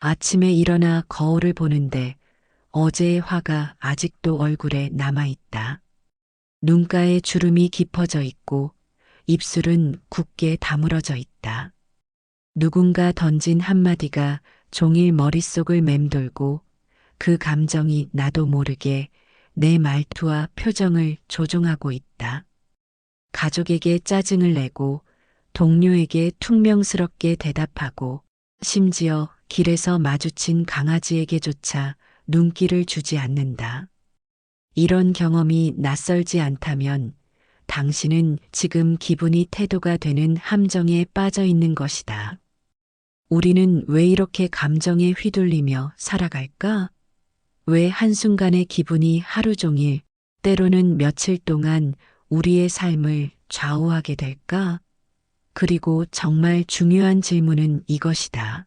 아침에 일어나 거울을 보는데 어제의 화가 아직도 얼굴에 남아있다. 눈가에 주름이 깊어져 있고 입술은 굳게 다물어져 있다. 누군가 던진 한마디가 종일 머릿속을 맴돌고 그 감정이 나도 모르게 내 말투와 표정을 조종하고 있다. 가족에게 짜증을 내고 동료에게 퉁명스럽게 대답하고 심지어 길에서 마주친 강아지에게조차 눈길을 주지 않는다. 이런 경험이 낯설지 않다면 당신은 지금 기분이 태도가 되는 함정에 빠져 있는 것이다. 우리는 왜 이렇게 감정에 휘둘리며 살아갈까? 왜 한순간의 기분이 하루 종일, 때로는 며칠 동안 우리의 삶을 좌우하게 될까? 그리고 정말 중요한 질문은 이것이다.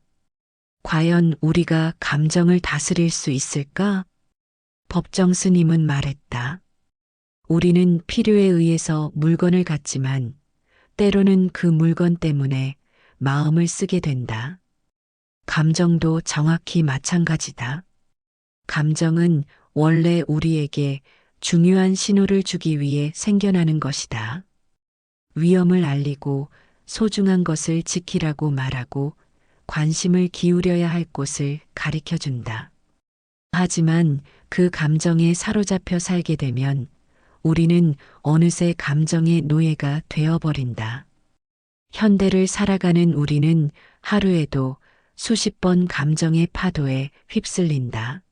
과연 우리가 감정을 다스릴 수 있을까? 법정 스님은 말했다. 우리는 필요에 의해서 물건을 갖지만 때로는 그 물건 때문에 마음을 쓰게 된다. 감정도 정확히 마찬가지다. 감정은 원래 우리에게 중요한 신호를 주기 위해 생겨나는 것이다. 위험을 알리고 소중한 것을 지키라고 말하고 관심을 기울여야 할 곳을 가리켜 준다. 하지만 그 감정에 사로잡혀 살게 되면 우리는 어느새 감정의 노예가 되어버린다. 현대를 살아가는 우리는 하루에도 수십 번 감정의 파도에 휩쓸린다.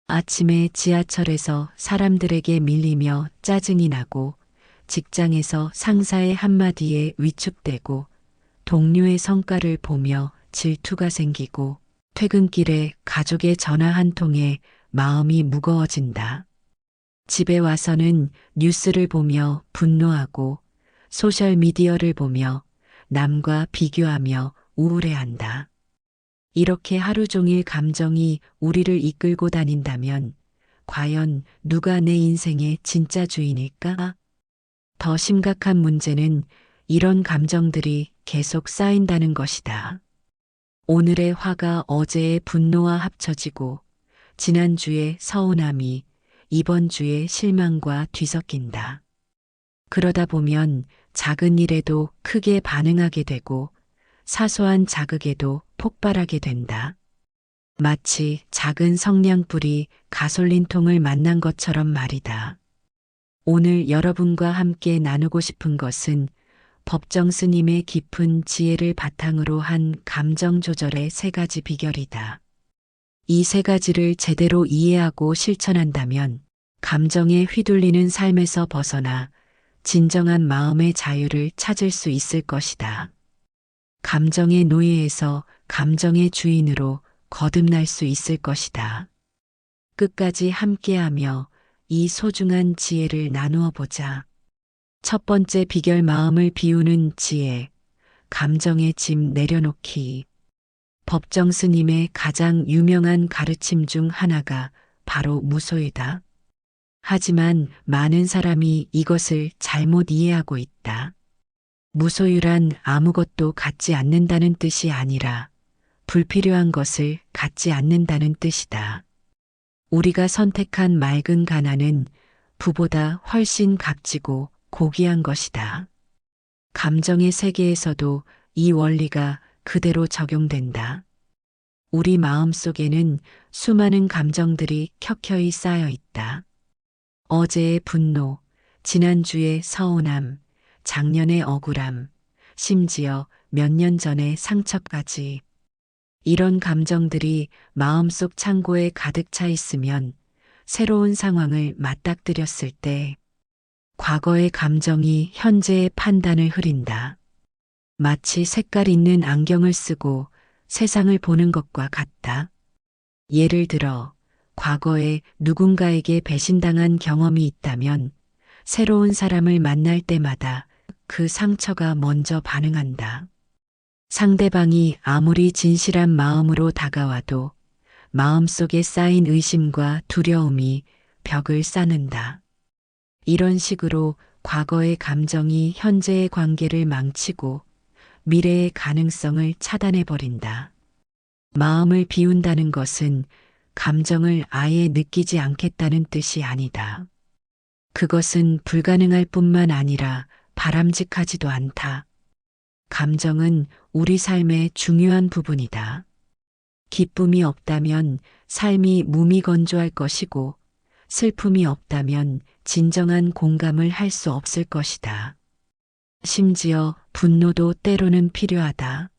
아침에 지하철에서 사람들에게 밀리며 짜증이 나고 직장에서 상사의 한마디에 위축되고 동료의 성과를 보며 질투가 생기고 퇴근길에 가족의 전화 한 통에 마음이 무거워진다. 집에 와서는 뉴스를 보며 분노하고 소셜미디어를 보며 남과 비교하며 우울해한다. 이렇게 하루 종일 감정이 우리를 이끌고 다닌다면 과연 누가 내 인생의 진짜 주인일까? 더 심각한 문제는 이런 감정들이 계속 쌓인다는 것이다. 오늘의 화가 어제의 분노와 합쳐지고 지난주의 서운함이 이번 주의 실망과 뒤섞인다. 그러다 보면 작은 일에도 크게 반응하게 되고 사소한 자극에도 폭발하게 된다. 마치 작은 성냥불이 가솔린통을 만난 것처럼 말이다. 오늘 여러분과 함께 나누고 싶은 것은 법정 스님의 깊은 지혜를 바탕으로 한 감정 조절의 세 가지 비결이다. 이 세 가지를 제대로 이해하고 실천한다면 감정에 휘둘리는 삶에서 벗어나 진정한 마음의 자유를 찾을 수 있을 것이다. 감정의 노예에서 감정의 주인으로 거듭날 수 있을 것이다. 끝까지 함께하며 이 소중한 지혜를 나누어 보자. 첫 번째 비결 마음을 비우는 지혜, 감정의 짐 내려놓기. 법정 스님의 가장 유명한 가르침 중 하나가 바로 무소유다. 하지만 많은 사람이 이것을 잘못 이해하고 있다. 무소유란 아무것도 갖지 않는다는 뜻이 아니라 불필요한 것을 갖지 않는다는 뜻이다. 우리가 선택한 맑은 가난은 부보다 훨씬 값지고 고귀한 것이다. 감정의 세계에서도 이 원리가 그대로 적용된다. 우리 마음 속에는 수많은 감정들이 켜켜이 쌓여 있다. 어제의 분노, 지난주의 서운함, 작년의 억울함, 심지어 몇 년 전의 상처까지. 이런 감정들이 마음속 창고에 가득 차 있으면 새로운 상황을 맞닥뜨렸을 때 과거의 감정이 현재의 판단을 흐린다. 마치 색깔 있는 안경을 쓰고 세상을 보는 것과 같다. 예를 들어 과거에 누군가에게 배신당한 경험이 있다면 새로운 사람을 만날 때마다 그 상처가 먼저 반응한다. 상대방이 아무리 진실한 마음으로 다가와도 마음속에 쌓인 의심과 두려움이 벽을 쌓는다. 이런 식으로 과거의 감정이 현재의 관계를 망치고 미래의 가능성을 차단해버린다. 마음을 비운다는 것은 감정을 아예 느끼지 않겠다는 뜻이 아니다. 그것은 불가능할 뿐만 아니라 바람직하지도 않다. 감정은 우리 삶의 중요한 부분이다. 기쁨이 없다면 삶이 무미건조할 것이고, 슬픔이 없다면 진정한 공감을 할 수 없을 것이다. 심지어 분노도 때로는 필요하다.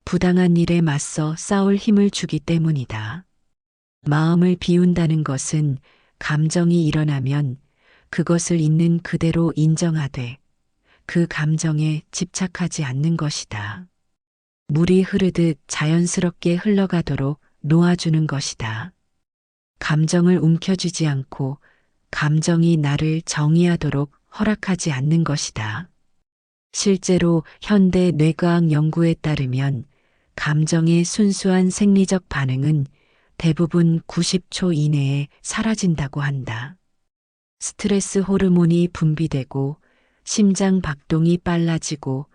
부당한 일에 맞서 싸울 힘을 주기 때문이다. 마음을 비운다는 것은 감정이 일어나면 그것을 있는 그대로 인정하되 그 감정에 집착하지 않는 것이다. 물이 흐르듯 자연스럽게 흘러가도록 놓아주는 것이다. 감정을 움켜쥐지 않고 감정이 나를 정의하도록 허락하지 않는 것이다. 실제로 현대 뇌과학 연구에 따르면 감정의 순수한 생리적 반응은 대부분 90초 이내에 사라진다고 한다. 스트레스 호르몬이 분비되고 심장 박동이 빨라지고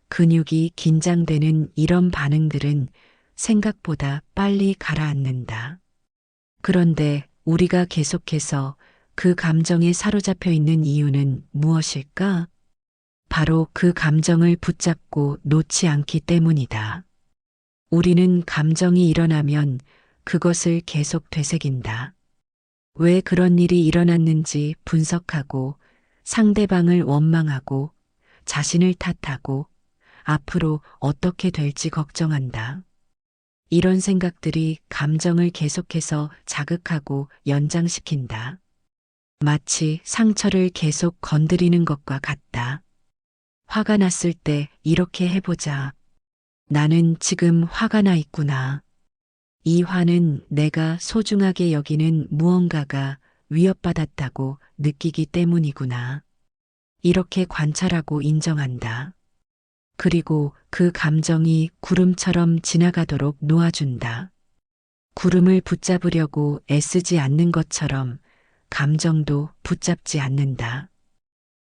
근육이 긴장되는 이런 반응들은 생각보다 빨리 가라앉는다. 그런데 우리가 계속해서 그 감정에 사로잡혀 있는 이유는 무엇일까? 바로 그 감정을 붙잡고 놓지 않기 때문이다. 우리는 감정이 일어나면 그것을 계속 되새긴다. 왜 그런 일이 일어났는지 분석하고 상대방을 원망하고 자신을 탓하고 앞으로 어떻게 될지 걱정한다. 이런 생각들이 감정을 계속해서 자극하고 연장시킨다. 마치 상처를 계속 건드리는 것과 같다. 화가 났을 때 이렇게 해보자. 나는 지금 화가 나 있구나. 이 화는 내가 소중하게 여기는 무언가가 위협받았다고 느끼기 때문이구나. 이렇게 관찰하고 인정한다. 그리고 그 감정이 구름처럼 지나가도록 놓아준다. 구름을 붙잡으려고 애쓰지 않는 것처럼 감정도 붙잡지 않는다.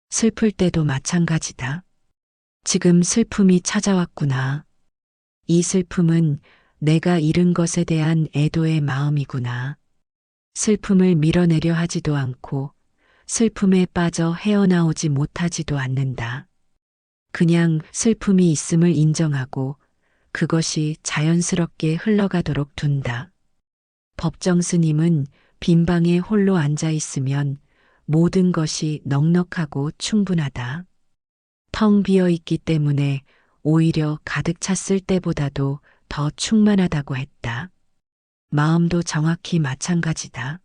슬플 때도 마찬가지다. 지금 슬픔이 찾아왔구나. 이 슬픔은 내가 잃은 것에 대한 애도의 마음이구나. 슬픔을 밀어내려 하지도 않고 슬픔에 빠져 헤어나오지 못하지도 않는다. 그냥 슬픔이 있음을 인정하고 그것이 자연스럽게 흘러가도록 둔다. 법정 스님은 빈 방에 홀로 앉아 있으면 모든 것이 넉넉하고 충분하다. 텅 비어 있기 때문에 오히려 가득 찼을 때보다도 더 충만하다고 했다. 마음도 정확히 마찬가지다.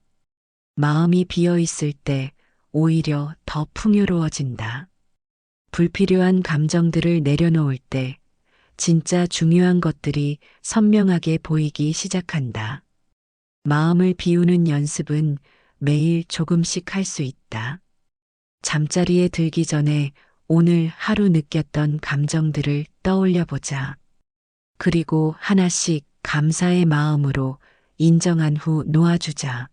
마음이 비어 있을 때 오히려 더 풍요로워진다. 불필요한 감정들을 내려놓을 때 진짜 중요한 것들이 선명하게 보이기 시작한다. 마음을 비우는 연습은 매일 조금씩 할 수 있다. 잠자리에 들기 전에 오늘 하루 느꼈던 감정들을 떠올려 보자. 그리고 하나씩 감사의 마음으로 인정한 후 놓아주자.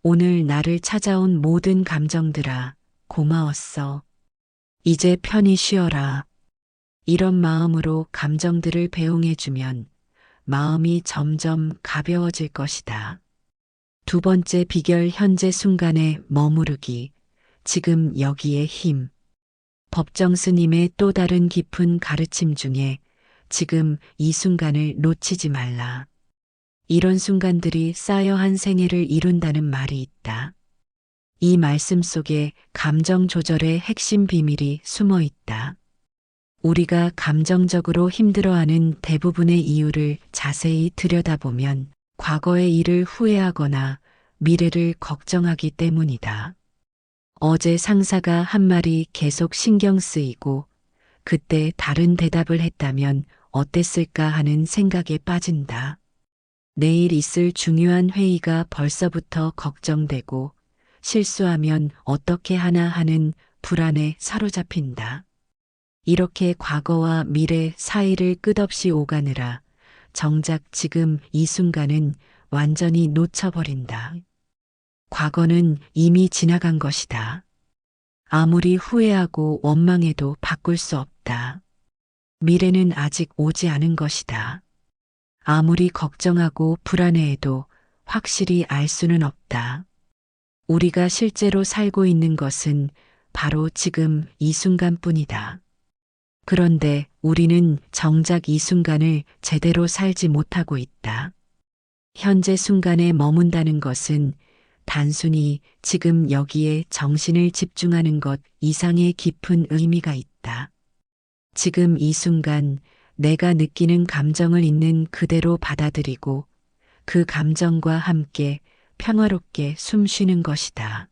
오늘 나를 찾아온 모든 감정들아, 고마웠어. 이제 편히 쉬어라. 이런 마음으로 감정들을 배웅해주면 마음이 점점 가벼워질 것이다. 두 번째 비결 현재 순간에 머무르기. 지금 여기에 힘. 법정 스님의 또 다른 깊은 가르침 중에 지금 이 순간을 놓치지 말라. 이런 순간들이 쌓여 한 생애를 이룬다는 말이 있다. 이 말씀 속에 감정 조절의 핵심 비밀이 숨어 있다. 우리가 감정적으로 힘들어하는 대부분의 이유를 자세히 들여다보면 과거의 일을 후회하거나 미래를 걱정하기 때문이다. 어제 상사가 한 말이 계속 신경 쓰이고 그때 다른 대답을 했다면 어땠을까 하는 생각에 빠진다. 내일 있을 중요한 회의가 벌써부터 걱정되고 실수하면 어떻게 하나 하는 불안에 사로잡힌다. 이렇게 과거와 미래 사이를 끝없이 오가느라 정작 지금 이 순간은 완전히 놓쳐버린다. 과거는 이미 지나간 것이다. 아무리 후회하고 원망해도 바꿀 수 없다. 미래는 아직 오지 않은 것이다. 아무리 걱정하고 불안해해도 확실히 알 수는 없다. 우리가 실제로 살고 있는 것은 바로 지금 이 순간뿐이다. 그런데 우리는 정작 이 순간을 제대로 살지 못하고 있다. 현재 순간에 머문다는 것은 단순히 지금 여기에 정신을 집중하는 것 이상의 깊은 의미가 있다. 지금 이 순간 내가 느끼는 감정을 있는 그대로 받아들이고 그 감정과 함께 평화롭게 숨 쉬는 것이다.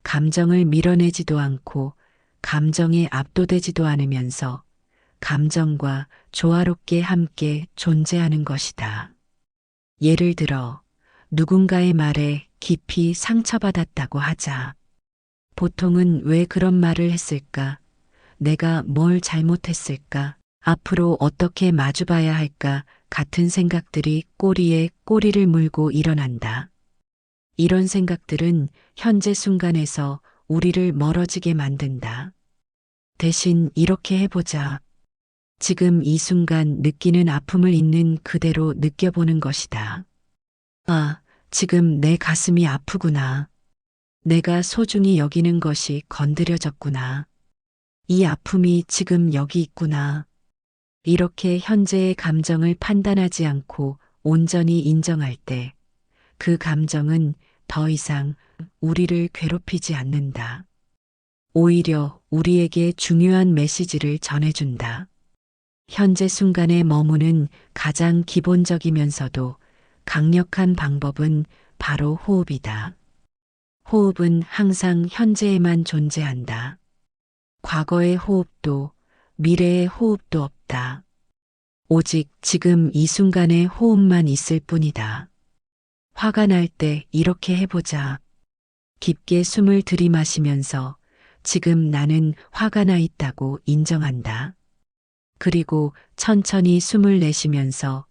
감정을 밀어내지도 않고 감정에 압도되지도 않으면서 감정과 조화롭게 함께 존재하는 것이다. 예를 들어 누군가의 말에 깊이 상처받았다고 하자. 보통은 왜 그런 말을 했을까? 내가 뭘 잘못했을까? 앞으로 어떻게 마주봐야 할까? 같은 생각들이 꼬리에 꼬리를 물고 일어난다. 이런 생각들은 현재 순간에서 우리를 멀어지게 만든다. 대신 이렇게 해보자. 지금 이 순간 느끼는 아픔을 있는 그대로 느껴보는 것이다. 아, 지금 내 가슴이 아프구나. 내가 소중히 여기는 것이 건드려졌구나. 이 아픔이 지금 여기 있구나. 이렇게 현재의 감정을 판단하지 않고 온전히 인정할 때 그 감정은 더 이상 우리를 괴롭히지 않는다. 오히려 우리에게 중요한 메시지를 전해준다. 현재 순간에 머무는 가장 기본적이면서도 강력한 방법은 바로 호흡이다. 호흡은 항상 현재에만 존재한다. 과거의 호흡도 미래의 호흡도 없다. 오직 지금 이 순간의 호흡만 있을 뿐이다. 화가 날 때 이렇게 해보자. 깊게 숨을 들이마시면서 지금 나는 화가 나 있다고 인정한다. 그리고 천천히 숨을 내쉬면서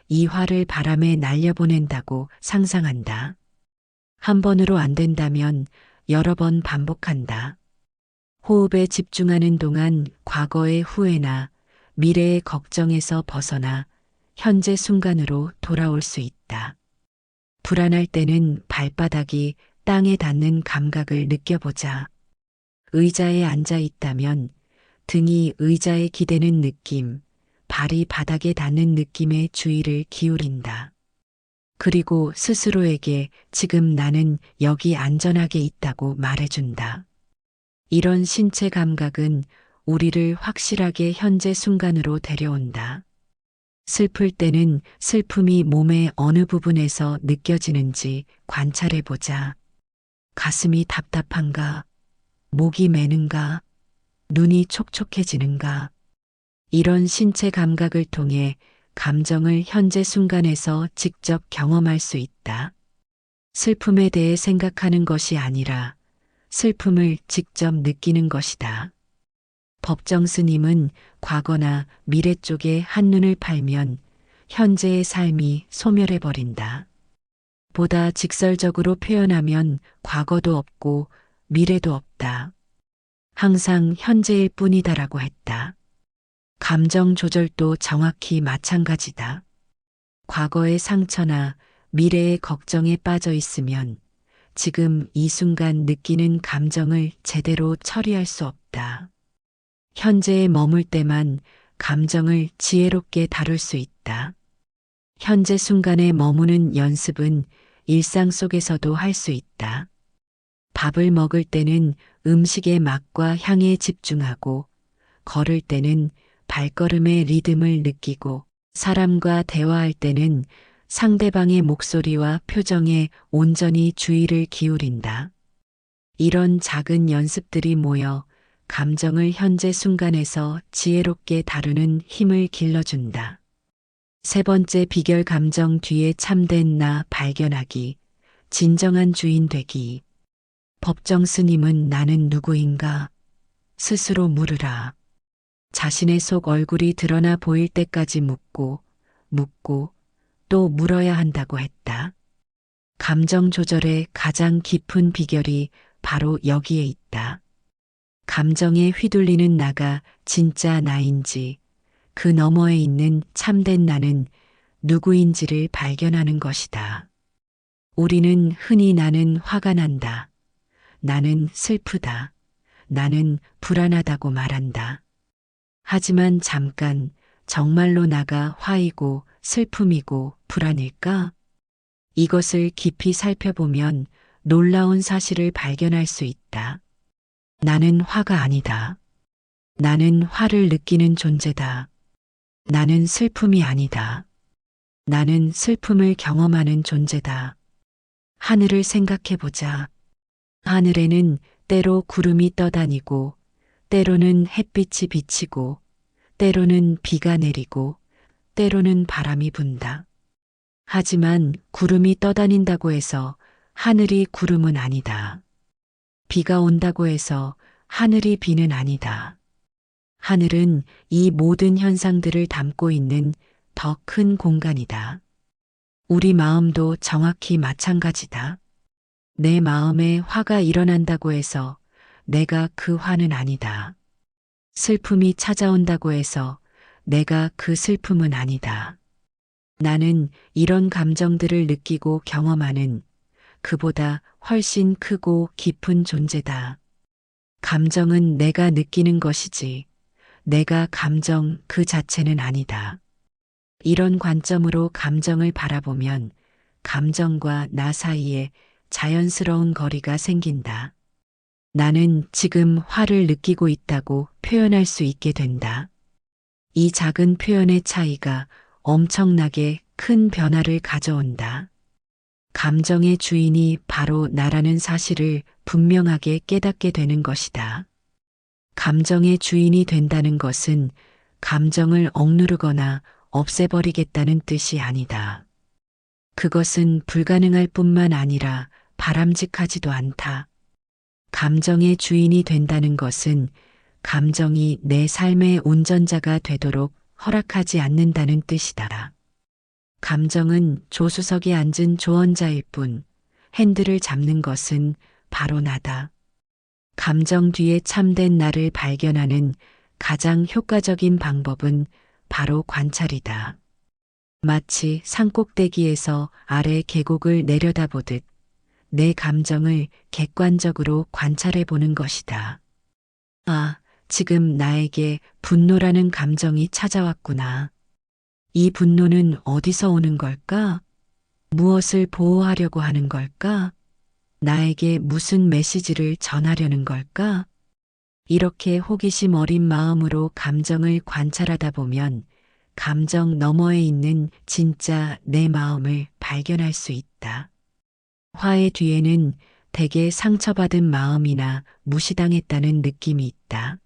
이 화를 바람에 날려보낸다고 상상한다. 한 번으로 안 된다면 여러 번 반복한다. 호흡에 집중하는 동안 과거의 후회나 미래의 걱정에서 벗어나 현재 순간으로 돌아올 수 있다. 불안할 때는 발바닥이 땅에 닿는 감각을 느껴보자. 의자에 앉아 있다면 등이 의자에 기대는 느낌, 발이 바닥에 닿는 느낌에 주의를 기울인다. 그리고 스스로에게 지금 나는 여기 안전하게 있다고 말해준다. 이런 신체 감각은 우리를 확실하게 현재 순간으로 데려온다. 슬플 때는 슬픔이 몸의 어느 부분에서 느껴지는지 관찰해보자. 가슴이 답답한가? 목이 메는가? 눈이 촉촉해지는가? 이런 신체 감각을 통해 감정을 현재 순간에서 직접 경험할 수 있다. 슬픔에 대해 생각하는 것이 아니라 슬픔을 직접 느끼는 것이다. 법정 스님은 과거나 미래 쪽에 한눈을 팔면 현재의 삶이 소멸해버린다. 보다 직설적으로 표현하면 과거도 없고 미래도 없다. 항상 현재일 뿐이다라고 했다. 감정 조절도 정확히 마찬가지다. 과거의 상처나 미래의 걱정에 빠져 있으면 지금 이 순간 느끼는 감정을 제대로 처리할 수 없다. 현재에 머물 때만 감정을 지혜롭게 다룰 수 있다. 현재 순간에 머무는 연습은 일상 속에서도 할 수 있다. 밥을 먹을 때는 음식의 맛과 향에 집중하고, 걸을 때는 발걸음의 리듬을 느끼고, 사람과 대화할 때는 상대방의 목소리와 표정에 온전히 주의를 기울인다. 이런 작은 연습들이 모여 감정을 현재 순간에서 지혜롭게 다루는 힘을 길러준다. 세 번째 비결 감정 뒤에 참된 나 발견하기, 진정한 주인 되기. 법정 스님은 나는 누구인가? 스스로 물으라. 자신의 속 얼굴이 드러나 보일 때까지 묻고 또 물어야 한다고 했다. 감정 조절의 가장 깊은 비결이 바로 여기에 있다. 감정에 휘둘리는 나가 진짜 나인지, 그 너머에 있는 참된 나는 누구인지를 발견하는 것이다. 우리는 흔히 나는 화가 난다. 나는 슬프다. 나는 불안하다고 말한다. 하지만 잠깐, 정말로 나가 화이고 슬픔이고 불안일까? 이것을 깊이 살펴보면 놀라운 사실을 발견할 수 있다. 나는 화가 아니다. 나는 화를 느끼는 존재다. 나는 슬픔이 아니다. 나는 슬픔을 경험하는 존재다. 하늘을 생각해 보자. 하늘에는 때로 구름이 떠다니고, 때로는 햇빛이 비치고, 때로는 비가 내리고, 때로는 바람이 분다. 하지만 구름이 떠다닌다고 해서 하늘이 구름은 아니다. 비가 온다고 해서 하늘이 비는 아니다. 하늘은 이 모든 현상들을 담고 있는 더 큰 공간이다. 우리 마음도 정확히 마찬가지다. 내 마음에 화가 일어난다고 해서 내가 그 화는 아니다. 슬픔이 찾아온다고 해서 내가 그 슬픔은 아니다. 나는 이런 감정들을 느끼고 경험하는 그보다 훨씬 크고 깊은 존재다. 감정은 내가 느끼는 것이지, 내가 감정 그 자체는 아니다. 이런 관점으로 감정을 바라보면 감정과 나 사이에 자연스러운 거리가 생긴다. 나는 지금 화를 느끼고 있다고 표현할 수 있게 된다. 이 작은 표현의 차이가 엄청나게 큰 변화를 가져온다. 감정의 주인이 바로 나라는 사실을 분명하게 깨닫게 되는 것이다. 감정의 주인이 된다는 것은 감정을 억누르거나 없애버리겠다는 뜻이 아니다. 그것은 불가능할 뿐만 아니라 바람직하지도 않다. 감정의 주인이 된다는 것은 감정이 내 삶의 운전자가 되도록 허락하지 않는다는 뜻이다. 감정은 조수석에 앉은 조언자일 뿐, 핸들을 잡는 것은 바로 나다. 감정 뒤에 참된 나를 발견하는 가장 효과적인 방법은 바로 관찰이다. 마치 산꼭대기에서 아래 계곡을 내려다보듯 내 감정을 객관적으로 관찰해 보는 것이다. 아, 지금 나에게 분노라는 감정이 찾아왔구나. 이 분노는 어디서 오는 걸까? 무엇을 보호하려고 하는 걸까? 나에게 무슨 메시지를 전하려는 걸까? 이렇게 호기심 어린 마음으로 감정을 관찰하다 보면 감정 너머에 있는 진짜 내 마음을 발견할 수 있다. 화의 뒤에는 대개 상처받은 마음이나 무시당했다는 느낌이 있다.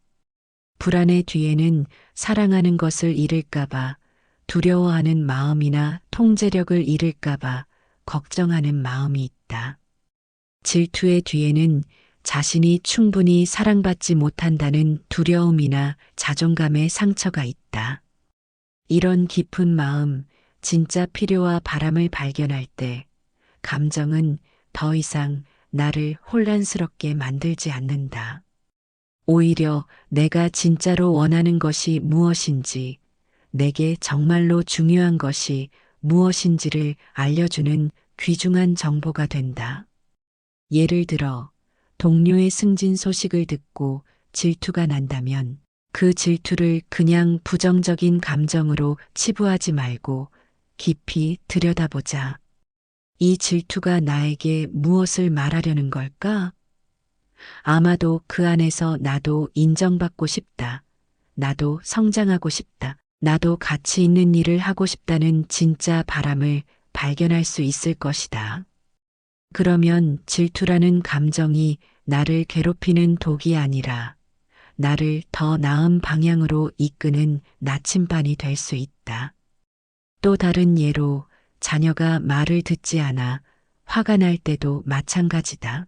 불안의 뒤에는 사랑하는 것을 잃을까봐 두려워하는 마음이나 통제력을 잃을까봐 걱정하는 마음이 있다. 질투의 뒤에는 자신이 충분히 사랑받지 못한다는 두려움이나 자존감의 상처가 있다. 이런 깊은 마음, 진짜 필요와 바람을 발견할 때 감정은 더 이상 나를 혼란스럽게 만들지 않는다. 오히려 내가 진짜로 원하는 것이 무엇인지, 내게 정말로 중요한 것이 무엇인지를 알려주는 귀중한 정보가 된다. 예를 들어, 동료의 승진 소식을 듣고 질투가 난다면 그 질투를 그냥 부정적인 감정으로 치부하지 말고 깊이 들여다보자. 이 질투가 나에게 무엇을 말하려는 걸까? 아마도 그 안에서 나도 인정받고 싶다. 나도 성장하고 싶다. 나도 가치 있는 일을 하고 싶다는 진짜 바람을 발견할 수 있을 것이다. 그러면 질투라는 감정이 나를 괴롭히는 독이 아니라 나를 더 나은 방향으로 이끄는 나침반이 될 수 있다. 또 다른 예로 자녀가 말을 듣지 않아 화가 날 때도 마찬가지다.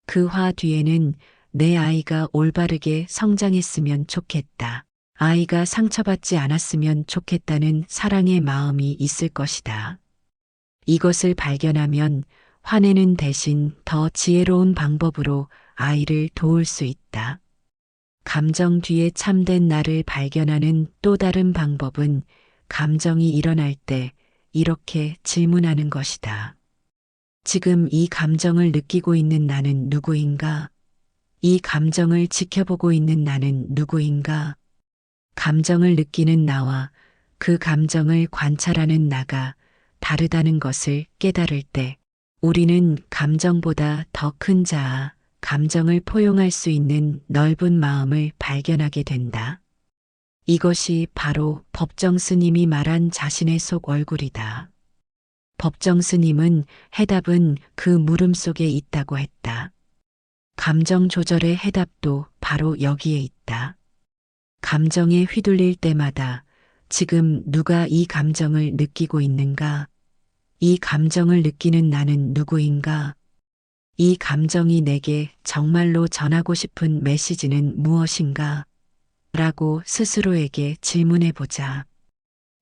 그 화 뒤에는 내 아이가 올바르게 성장했으면 좋겠다. 아이가 상처받지 않았으면 좋겠다는 사랑의 마음이 있을 것이다. 이것을 발견하면 화내는 대신 더 지혜로운 방법으로 아이를 도울 수 있다. 감정 뒤에 참된 나를 발견하는 또 다른 방법은 감정이 일어날 때 이렇게 질문하는 것이다. 지금 이 감정을 느끼고 있는 나는 누구인가? 이 감정을 지켜보고 있는 나는 누구인가? 감정을 느끼는 나와 그 감정을 관찰하는 나가 다르다는 것을 깨달을 때 우리는 감정보다 더 큰 자아, 감정을 포용할 수 있는 넓은 마음을 발견하게 된다. 이것이 바로 법정 스님이 말한 자신의 속 얼굴이다. 법정 스님은 해답은 그 물음 속에 있다고 했다. 감정 조절의 해답도 바로 여기에 있다. 감정에 휘둘릴 때마다 지금 누가 이 감정을 느끼고 있는가? 이 감정을 느끼는 나는 누구인가? 이 감정이 내게 정말로 전하고 싶은 메시지는 무엇인가? 라고 스스로에게 질문해 보자.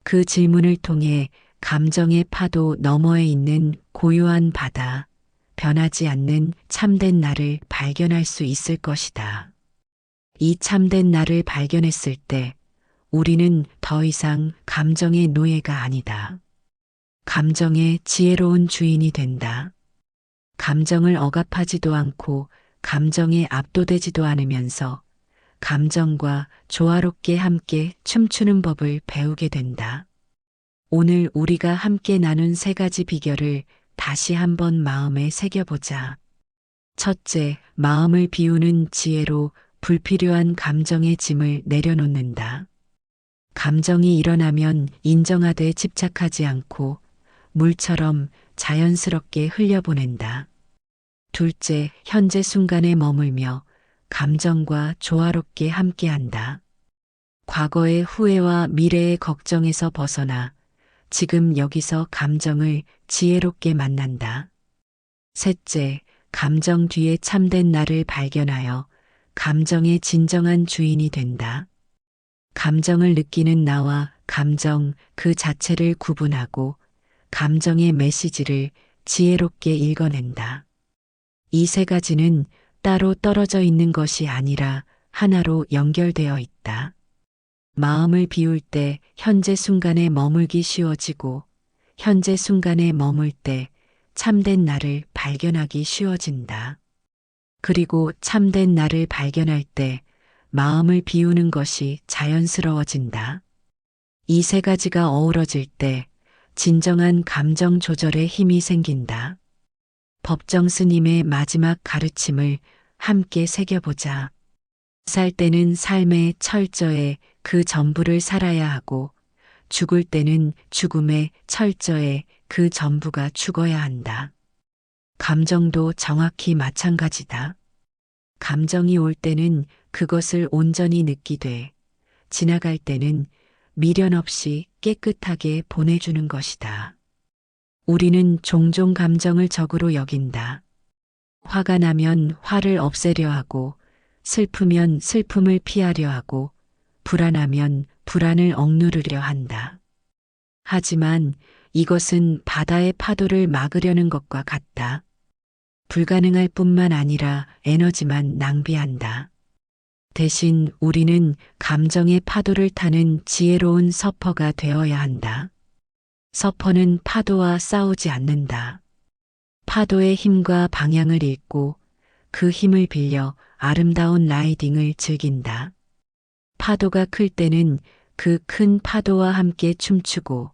그 질문을 통해 감정의 파도 너머에 있는 고요한 바다, 변하지 않는 참된 나를 발견할 수 있을 것이다. 이 참된 나를 발견했을 때 우리는 더 이상 감정의 노예가 아니다. 감정의 지혜로운 주인이 된다. 감정을 억압하지도 않고 감정에 압도되지도 않으면서 감정과 조화롭게 함께 춤추는 법을 배우게 된다. 오늘 우리가 함께 나눈 세 가지 비결을 다시 한번 마음에 새겨보자. 첫째, 마음을 비우는 지혜로 불필요한 감정의 짐을 내려놓는다. 감정이 일어나면 인정하되 집착하지 않고 물처럼 자연스럽게 흘려보낸다. 둘째, 현재 순간에 머물며 감정과 조화롭게 함께한다. 과거의 후회와 미래의 걱정에서 벗어나 지금 여기서 감정을 지혜롭게 만난다. 셋째, 감정 뒤에 참된 나를 발견하여 감정의 진정한 주인이 된다. 감정을 느끼는 나와 감정 그 자체를 구분하고 감정의 메시지를 지혜롭게 읽어낸다. 이 세 가지는 따로 떨어져 있는 것이 아니라 하나로 연결되어 있다. 마음을 비울 때 현재 순간에 머물기 쉬워지고 현재 순간에 머물 때 참된 나를 발견하기 쉬워진다. 그리고 참된 나를 발견할 때 마음을 비우는 것이 자연스러워진다. 이 세 가지가 어우러질 때 진정한 감정 조절에 힘이 생긴다. 법정 스님의 마지막 가르침을 함께 새겨보자. 살 때는 삶의 철저에 그 전부를 살아야 하고 죽을 때는 죽음의 철저에 그 전부가 죽어야 한다. 감정도 정확히 마찬가지다. 감정이 올 때는 그것을 온전히 느끼되 지나갈 때는 미련 없이 깨끗하게 보내주는 것이다. 우리는 종종 감정을 적으로 여긴다. 화가 나면 화를 없애려 하고 슬프면 슬픔을 피하려 하고 불안하면 불안을 억누르려 한다. 하지만 이것은 바다의 파도를 막으려는 것과 같다. 불가능할 뿐만 아니라 에너지만 낭비한다. 대신 우리는 감정의 파도를 타는 지혜로운 서퍼가 되어야 한다. 서퍼는 파도와 싸우지 않는다. 파도의 힘과 방향을 읽고 그 힘을 빌려 아름다운 라이딩을 즐긴다. 파도가 클 때는 그 큰 파도와 함께 춤추고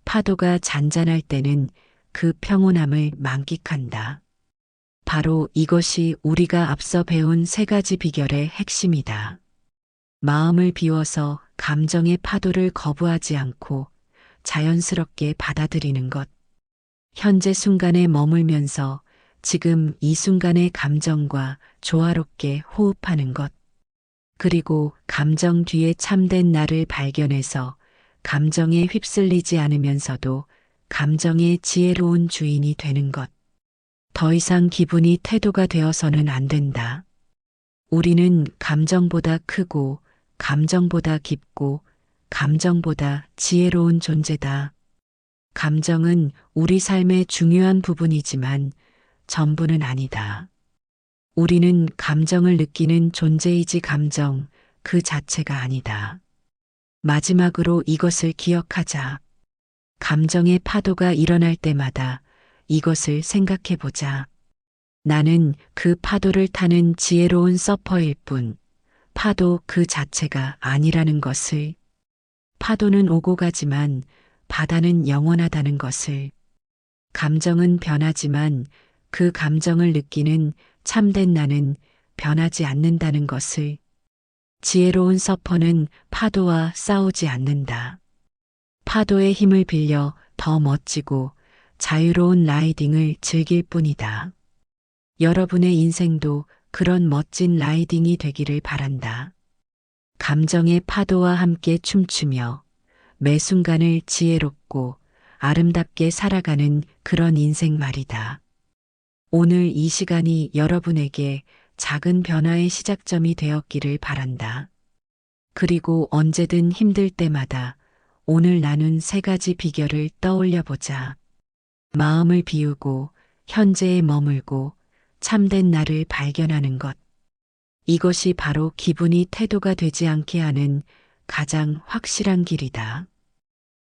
파도가 잔잔할 때는 그 평온함을 만끽한다. 바로 이것이 우리가 앞서 배운 세 가지 비결의 핵심이다. 마음을 비워서 감정의 파도를 거부하지 않고 자연스럽게 받아들이는 것. 현재 순간에 머물면서 지금 이 순간의 감정과 조화롭게 호흡하는 것. 그리고 감정 뒤에 참된 나를 발견해서 감정에 휩쓸리지 않으면서도 감정의 지혜로운 주인이 되는 것. 더 이상 기분이 태도가 되어서는 안 된다. 우리는 감정보다 크고 감정보다 깊고 감정보다 지혜로운 존재다. 감정은 우리 삶의 중요한 부분이지만 전부는 아니다. 우리는 감정을 느끼는 존재이지 감정 그 자체가 아니다. 마지막으로 이것을 기억하자. 감정의 파도가 일어날 때마다 이것을 생각해 보자. 나는 그 파도를 타는 지혜로운 서퍼일 뿐, 파도 그 자체가 아니라는 것을. 파도는 오고 가지만 바다는 영원하다는 것을. 감정은 변하지만 그 감정을 느끼는 참된 나는 변하지 않는다는 것을. 지혜로운 서퍼는 파도와 싸우지 않는다. 파도의 힘을 빌려 더 멋지고 자유로운 라이딩을 즐길 뿐이다. 여러분의 인생도 그런 멋진 라이딩이 되기를 바란다. 감정의 파도와 함께 춤추며 매 순간을 지혜롭고 아름답게 살아가는 그런 인생 말이다. 오늘 이 시간이 여러분에게 작은 변화의 시작점이 되었기를 바란다. 그리고 언제든 힘들 때마다 오늘 나눈 세 가지 비결을 떠올려 보자. 마음을 비우고 현재에 머물고 참된 나를 발견하는 것. 이것이 바로 기분이 태도가 되지 않게 하는 가장 확실한 길이다.